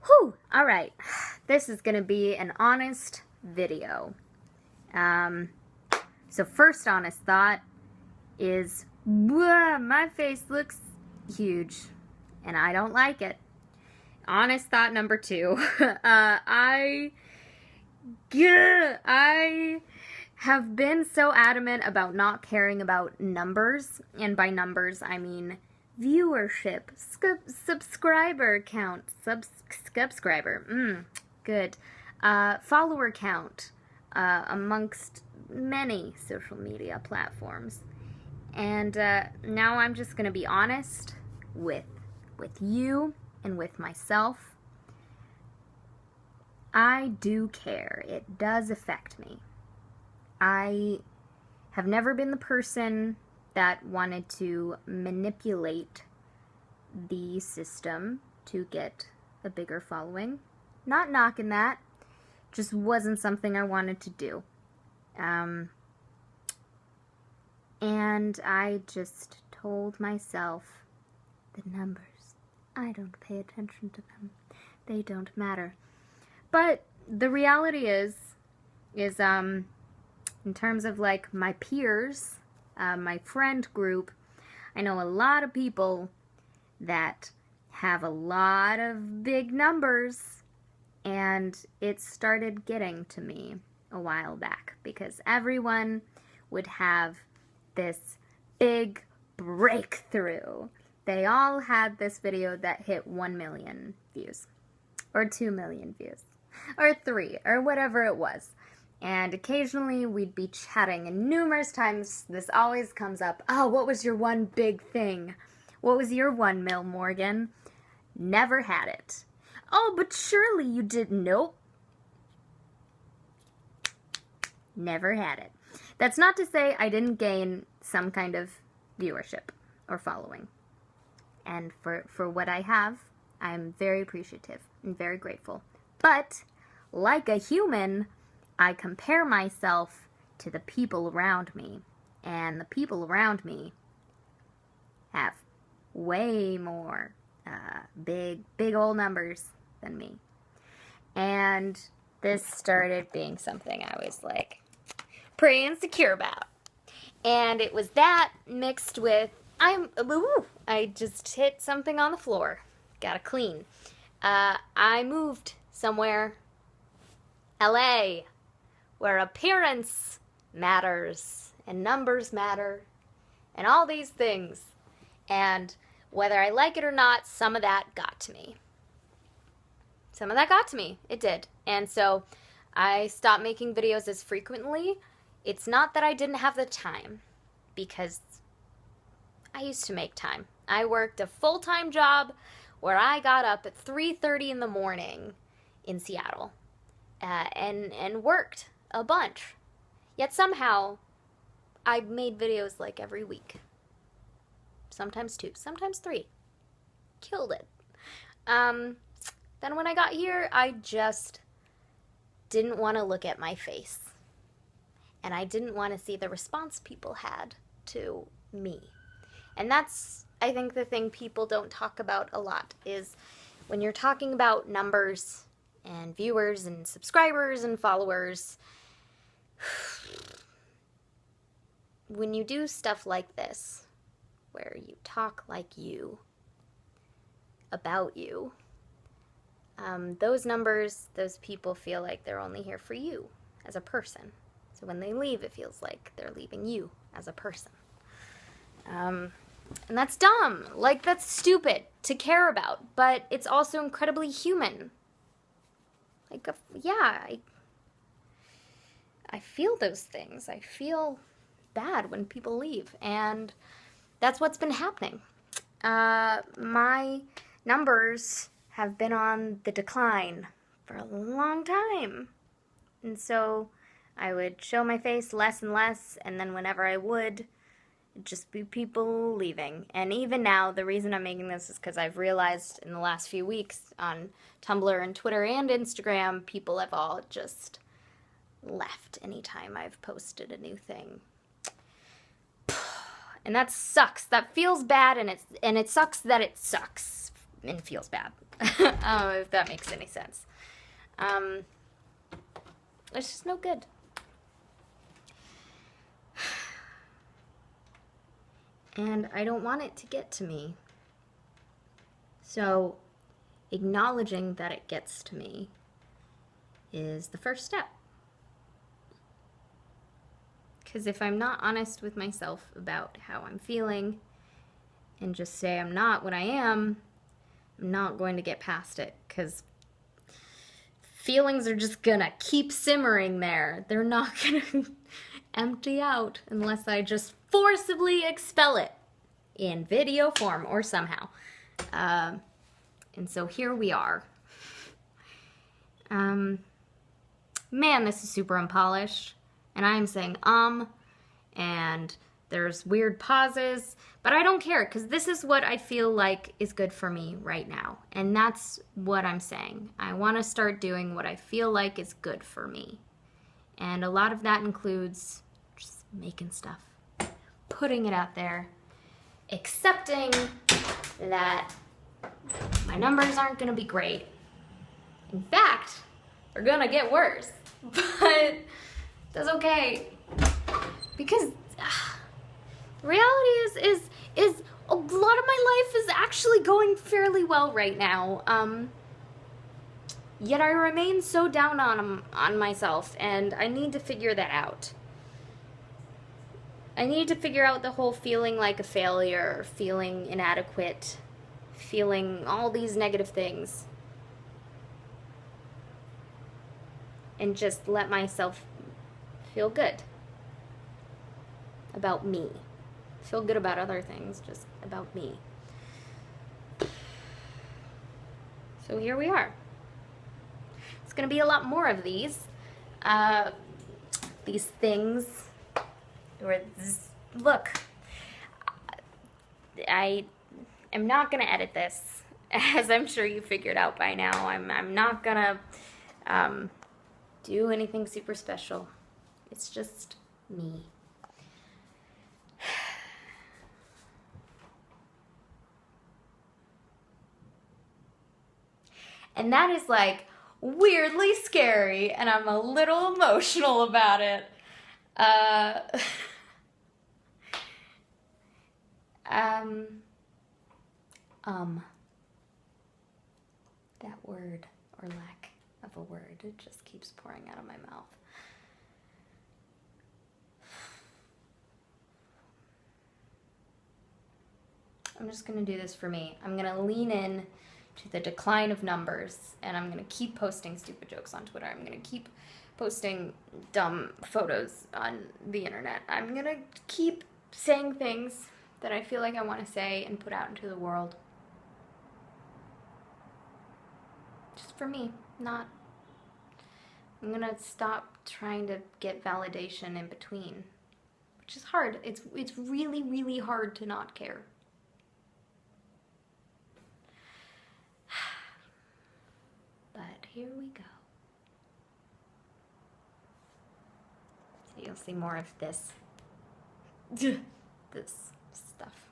Whew, alright. This is gonna be an honest video. So first honest thought is, my face looks huge, and I don't like it. Honest thought number two, I have been so adamant about not caring about numbers, and by numbers I mean viewership, subscriber count, good, follower count, amongst many social media platforms. And now I'm just gonna be honest with you and with myself. I do care. It does affect me. I have never been the person that wanted to manipulate the system to get a bigger following. Not knocking that, just wasn't something I wanted to do. And I just told myself, the numbers, I don't pay attention to them. They don't matter. But the reality is in terms of like my peers, my friend group, I know a lot of people that have a lot of big numbers, and it started getting to me a while back because everyone would have this big breakthrough. They all had this video that hit 1 million views, or 2 million views, or 3, or whatever it was. And occasionally we'd be chatting, and numerous times this always comes up. Oh, what was your one big thing? What was your 1 mil, Morgan? Never had it. Oh, but surely you did. Nope. Never had it. That's not to say I didn't gain some kind of viewership or following. And for what I have, I'm very appreciative and very grateful. But, like a human, I compare myself to the people around me. And the people around me have way more big old numbers than me. And this started being something I was like pretty insecure about. And it was that mixed with, I just hit something on the floor. Gotta clean. I moved somewhere, LA, where appearance matters, and numbers matter, and all these things. And whether I like it or not, some of that got to me. Some of that got to me. It did. And so I stopped making videos as frequently. It's not that I didn't have the time, because I used to make time. I worked a full-time job where I got up at 3:30 in the morning in Seattle and worked a bunch. Yet somehow I made videos like every week. Sometimes 2, sometimes 3. Killed it. Then when I got here, I just didn't want to look at my face. And I didn't want to see the response people had to me. And that's, I think, the thing people don't talk about a lot, is when you're talking about numbers and viewers and subscribers and followers, when you do stuff like this, where you talk like you, about you, those numbers, those people feel like they're only here for you as a person. So when they leave, it feels like they're leaving you as a person. And that's dumb. Like, that's stupid to care about, but it's also incredibly human. Like, yeah, I feel those things. I feel bad when people leave, and that's what's been happening. My numbers have been on the decline for a long time. And so I would show my face less and less, and then whenever I would, it'd just be people leaving. And even now, the reason I'm making this is because I've realized in the last few weeks on Tumblr and Twitter and Instagram, people have all just left anytime I've posted a new thing. And that sucks. That feels bad, and it sucks that it sucks. and feels bad. If that makes any sense. It's just no good. And I don't want it to get to me. So acknowledging that it gets to me is the first step. Because if I'm not honest with myself about how I'm feeling and just say I'm not what I am, I'm not going to get past it, because feelings are just gonna keep simmering there. They're not gonna empty out unless I just forcibly expel it in video form or somehow. And so here we are. Man, this is super unpolished. And I'm saying and there's weird pauses, but I don't care, because this is what I feel like is good for me right now. And that's what I'm saying. I want to start doing what I feel like is good for me. And a lot of that includes just making stuff, putting it out there, accepting that my numbers aren't going to be great. In fact, they're going to get worse. But that's okay. Because the reality is a lot of my life is actually going fairly well right now. Yet I remain so down on myself, and I need to figure that out. I need to figure out the whole feeling like a failure, feeling inadequate, feeling all these negative things. And just let myself feel good about me. Feel good about other things, just about me. So here we are. It's going to be a lot more of these things. Or look, I am not going to edit this, as I'm sure you figured out by now. I'm not going to do anything super special. It's just me. And that is like weirdly scary, and I'm a little emotional about it. That word, or lack of a word, it just keeps pouring out of my mouth. I'm just going to do this for me. I'm going to lean in to the decline of numbers, and I'm going to keep posting stupid jokes on Twitter. I'm going to keep posting dumb photos on the internet. I'm going to keep saying things that I feel like I want to say and put out into the world. Just for me, not... I'm going to stop trying to get validation in between, which is hard. It's really, really hard to not care. But here we go. So you'll see more of this stuff.